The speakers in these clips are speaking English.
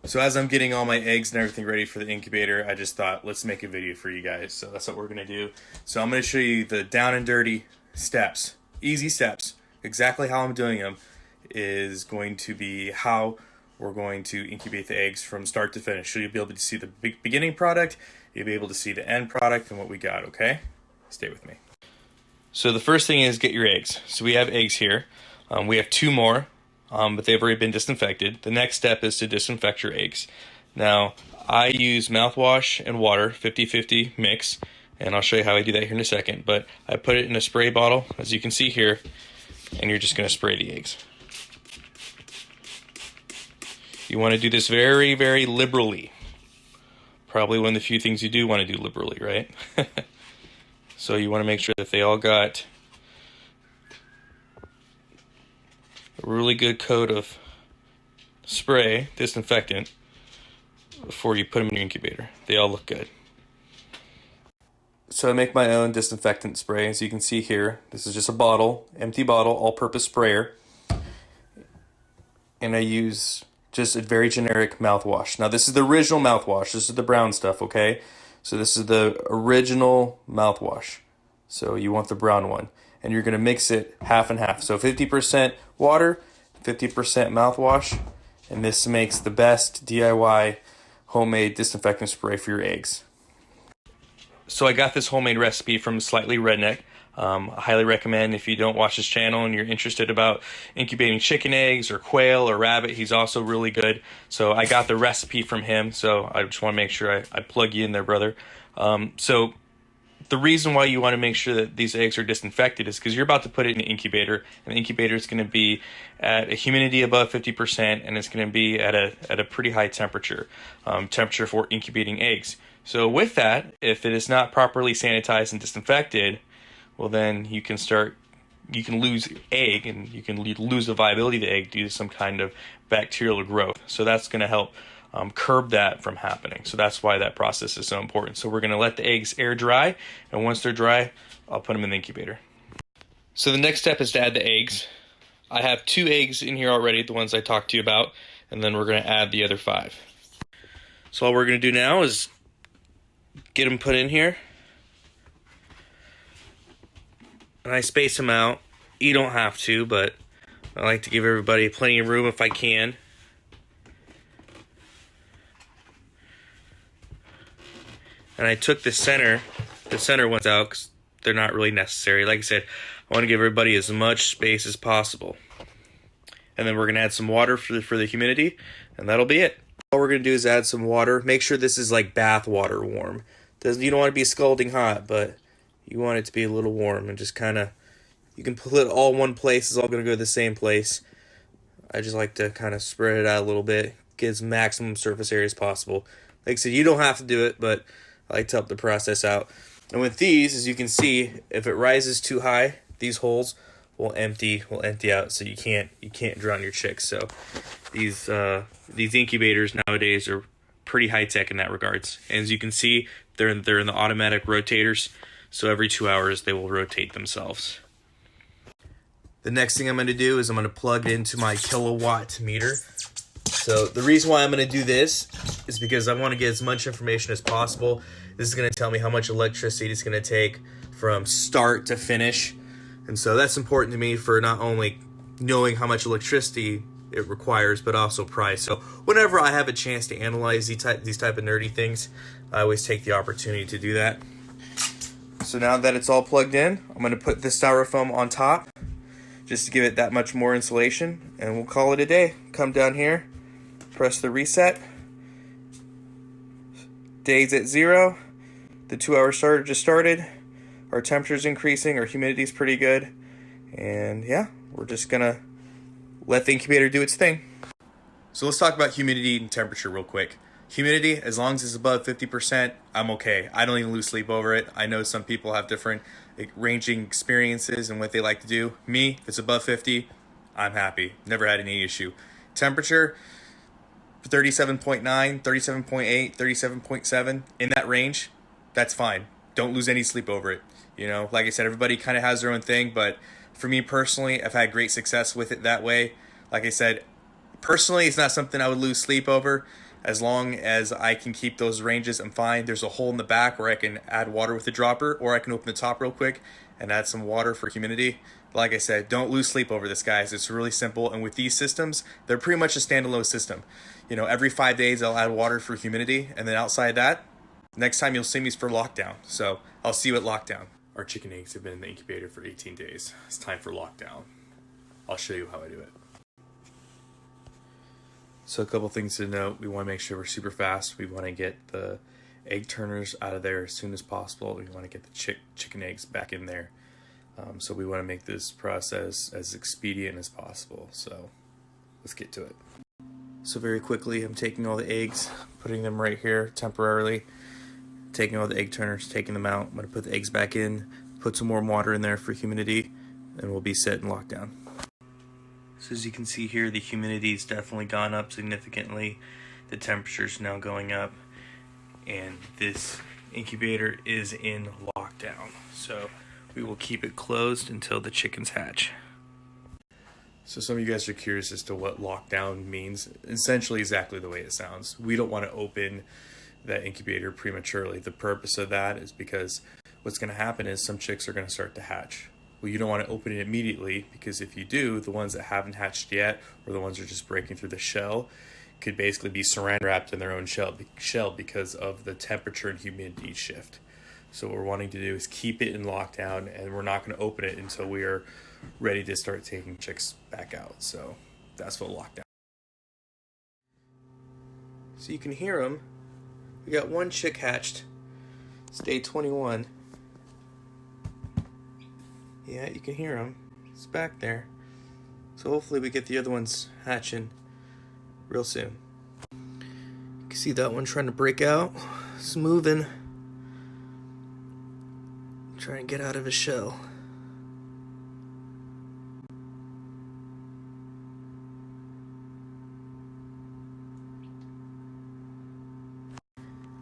So as I'm getting all my eggs and everything ready for the incubator, I just thought, let's make a video for you guys. So that's what we're going to do. So I'm going to show you the down and dirty steps, easy steps. Exactly how I'm doing them is going to be how we're going to incubate the eggs from start to finish. So you'll be able to see the beginning product, you'll be able to see the end product and what we got, okay? Stay with me. So the first thing is get your eggs. So we have eggs here. We have 2 more. But they've already been disinfected. The next step is to disinfect your eggs. Now, I use mouthwash and water, 50-50 mix, and I'll show you how I do that here in a second. But I put it in a spray bottle, as you can see here, and you're just going to spray the eggs. You want to do this very, very liberally. Probably one of the few things you do want to do liberally, right? So you want to make sure that they all got a really good coat of spray, disinfectant, before you put them in your incubator. They all look good. So I make my own disinfectant spray. As you can see here, this is just a bottle, empty bottle, all-purpose sprayer. And I use just a very generic mouthwash. Now this is the original mouthwash. This is the brown stuff, okay? So this is the original mouthwash. So you want the brown one. And you're going to mix it half and half. So 50% water, 50% mouthwash, and this makes the best DIY homemade disinfectant spray for your eggs. So I got this homemade recipe from Slightly Redneck. I highly recommend if you don't watch his channel and you're interested about incubating chicken eggs or quail or rabbit, he's also really good. So I got the recipe from him, so I just want to make sure I plug you in there, brother. So the reason why you want to make sure that these eggs are disinfected is because you're about to put it in an incubator, and the incubator is going to be at a humidity above 50%, and it's going to be at a pretty high temperature for incubating eggs. So with that, if it is not properly sanitized and disinfected, well then you can lose egg, and you can lose the viability of the egg due to some kind of bacterial growth. So that's going to help curb that from happening. So that's why that process is so important. So we're going to let the eggs air dry, and once they're dry, I'll put them in the incubator. So the next step is to add the eggs. I have 2 eggs in here already, the ones I talked to you about, and then we're going to add the other 5. So all we're going to do now is get them put in here, and I space them out. You don't have to, but I like to give everybody plenty of room if I can. And I took the center ones out because they're not really necessary. Like I said, I want to give everybody as much space as possible. And then we're going to add some water for the humidity, and that'll be it. All we're going to do is add some water. Make sure this is like bath water warm. You don't want to be scalding hot, but you want it to be a little warm, and just kind of, you can put it all in one place. It's all going to go to the same place. I just like to kind of spread it out a little bit, get as maximum surface area as possible. Like I said, you don't have to do it, but I like to help the process out. And with these, as you can see, if it rises too high, these holes will empty out, so you can't drown your chicks. So these incubators nowadays are pretty high tech in that regards. And as you can see, they're in the automatic rotators, so every 2 hours they will rotate themselves. The next thing I'm going to do is I'm going to plug it into my kilowatt meter. So the reason why I'm going to do this is because I want to get as much information as possible. This is going to tell me how much electricity it's going to take from start to finish. And so that's important to me for not only knowing how much electricity it requires, but also price. So whenever I have a chance to analyze these type of nerdy things, I always take the opportunity to do that. So now that it's all plugged in, I'm going to put this styrofoam on top just to give it that much more insulation, and we'll call it a day. Come down here, press the reset. Day's at 0. The 2-hour starter just started. Our temperature's increasing. Our humidity's pretty good. And yeah, we're just gonna let the incubator do its thing. So let's talk about humidity and temperature real quick. Humidity, as long as it's above 50%, I'm okay. I don't even lose sleep over it. I know some people have different ranging experiences and what they like to do. Me, if it's above 50, I'm happy. Never had any issue. Temperature, 37.9, 37.8, 37.7, in that range, that's fine. Don't lose any sleep over it. You know, like I said, everybody kind of has their own thing, but for me personally, I've had great success with it that way. Like I said, personally, it's not something I would lose sleep over. As long as I can keep those ranges, I'm fine. There's a hole in the back where I can add water with the dropper, or I can open the top real quick and add some water for humidity. Like I said, don't lose sleep over this, guys. It's really simple, and with these systems, they're pretty much a standalone system. You know, every 5 days I'll add water for humidity, and then outside that, next time you'll see me is for lockdown. So I'll see you at lockdown. Our chicken eggs have been in the incubator for 18 days. It's time for lockdown. I'll show you how I do it. So a couple things to note. We want to make sure we're super fast. We want to get the egg turners out of there as soon as possible. We want to get the chicken eggs back in there. So we want to make this process as expedient as possible. So let's get to it. So very quickly, I'm taking all the eggs, putting them right here temporarily, taking all the egg turners, taking them out. I'm going to put the eggs back in, put some warm water in there for humidity, and we'll be set in lockdown. So as you can see here, the humidity's definitely gone up significantly. The temperature's now going up, and this incubator is in lockdown. So we will keep it closed until the chickens hatch. So some of you guys are curious as to what lockdown means. Essentially exactly the way it sounds. We don't want to open that incubator prematurely. The purpose of that is because what's going to happen is some chicks are going to start to hatch. Well, you don't want to open it immediately, because if you do, the ones that haven't hatched yet, or the ones that are just breaking through the shell, could basically be saran wrapped in their own shell because of the temperature and humidity shift. So what we're wanting to do is keep it in lockdown, and we're not going to open it until we are ready to start taking chicks back out. So that's what lockdown. So you can hear them. We got one chick hatched. It's day 21. Yeah, you can hear them. It's back there. So hopefully we get the other ones hatching real soon. You can see that one trying to break out. It's moving. Trying to get out of his shell.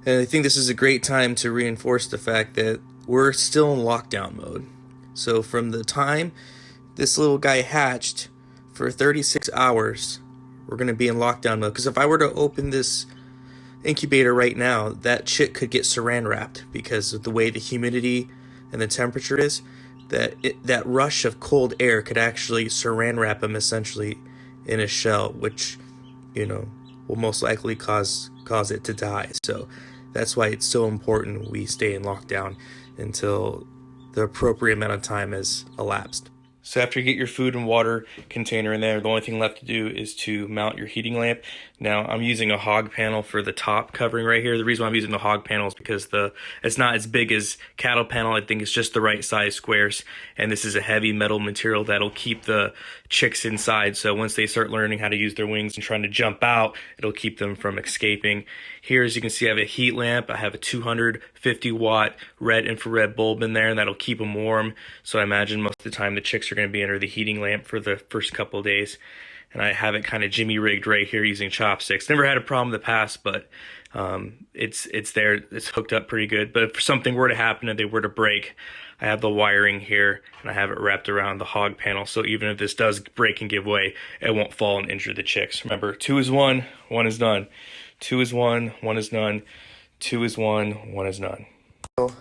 And I think this is a great time to reinforce the fact that we're still in lockdown mode. So from the time this little guy hatched, for 36 hours, we're going to be in lockdown mode. Because if I were to open this incubator right now, that chick could get saran wrapped because of the way the humidity and the temperature is. That rush of cold air could actually saran wrap him essentially in a shell, which, you know, will most likely cause it to die. So that's why it's so important we stay in lockdown until the appropriate amount of time has elapsed. So after you get your food and water container in there, the only thing left to do is to mount your heating lamp. Now I'm using a hog panel for the top covering right here. The reason why I'm using the hog panel is because it's not as big as cattle panel. I think it's just the right size squares, and this is a heavy metal material that'll keep the chicks inside. So once they start learning how to use their wings and trying to jump out, it'll keep them from escaping. Here, as you can see, I have a heat lamp. I have a 250 watt red infrared bulb in there, and that'll keep them warm. So I imagine most of the time the chicks are going to be under the heating lamp for the first couple of days. And I have it kind of jimmy rigged right here using chopsticks. Never had a problem in the past, but it's there. It's hooked up pretty good. But if something were to happen and they were to break, I have the wiring here, and I have it wrapped around the hog panel. So even if this does break and give way, it won't fall and injure the chicks. Remember, 2 is 1, 1 is none. 2 is 1, 1 is none. 2 is 1, 1 is none. So,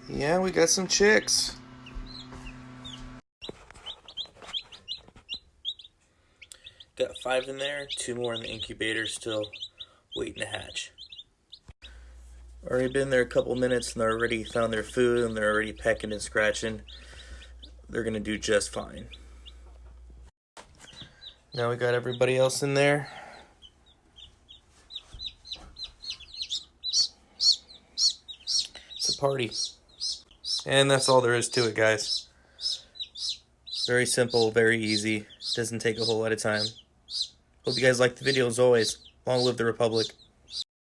yeah, we got some chicks. Got 5 in there, 2 more in the incubator still waiting to hatch. Already been there a couple minutes and they're already found their food and they're already pecking and scratching. They're gonna do just fine. Now we got everybody else in there. It's a party. And that's all there is to it, guys. Very simple, very easy. Doesn't take a whole lot of time. Hope you guys liked the video as always. Long live the Republic.